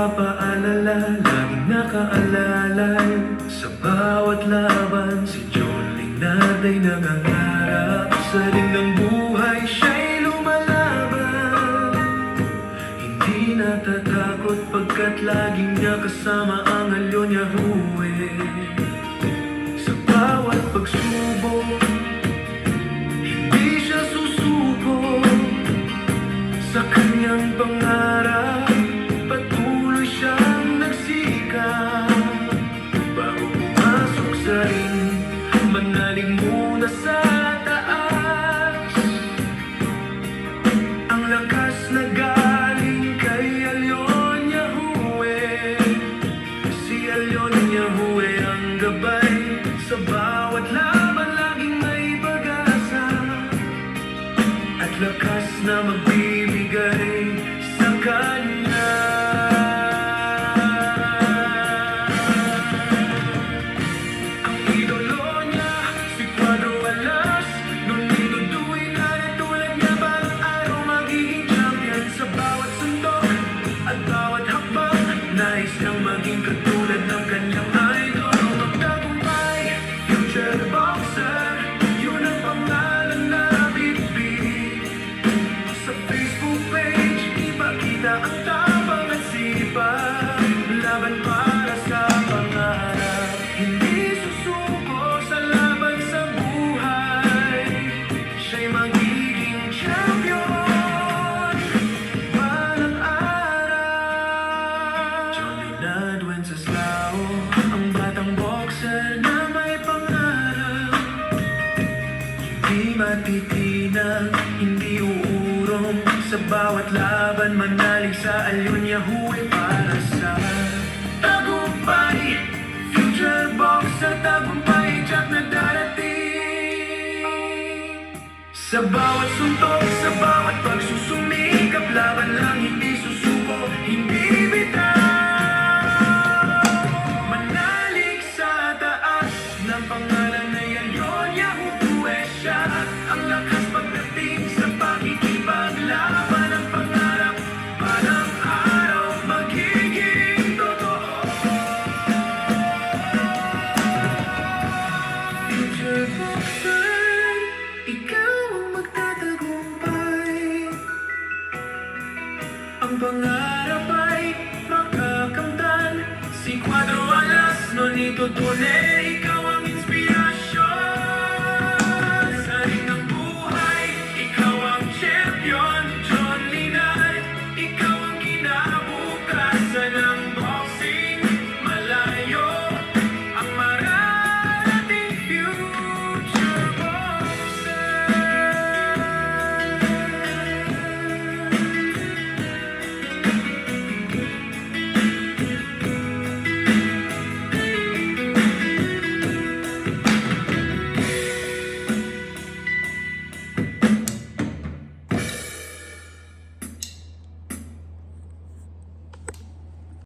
nagpapaalala, laging nakaalalay. Sa bawat laban, si John Lignard ay nangangarap. Sa ring ng buhay, siya'y lumalaban. Hindi natatakot pagkat laging niya kasama ang Alyonya Hue. Sa bawat pagsubok, hindi siya susuko. Sa kanyang pangarap, patuloy siyang nagsikap. Bago pumasok sa ring, manalig muna sa taas. Ang lakas na galing kay Alyonya Hue. Si Alyonya Hue ang gabay. Sa bawat laban laging may pag-asa at lakas na magbibigay sa kanya. Ang idolo niya, si Cuadro Alas. Nung ninuduwi na rin tulad niya, balang araw magiging champion. Sa bawat sundok at bawat hakbang, nais niyang maging katulad ng kanyang idol. Magtagumpay, future boxer, yun ang pangalan na bibig. Sa Facebook page, ipakita ang tapang at sipag. Laban para sa pangarap, hindi susuko sa laban sa buhay. Siya'y magiging champion balang araw. John Lignard Wenceslao, ang batang boxer na may pangarap. Hindi matitinag, hindi uurong. Sa bawat laban, manalig sa Alyonya Hue para sa tagumpay. Future boxer, tagumpay, Jack na darating. Sa bawat suntok, sa bawat pagsusumikap, laban lang, hindi susuko, hindi bitaw. Manalig sa taas ng pangalan na Alyonya Hue. Siya ang lakas pagdating sa pakikipaglaban. Ang pangarap, balang araw magiging totoo. Future boxer, ikaw ang magtatagumpay. Ang pangarap ay makakamtan. Si Cuadro Alas, Nonito Tunay.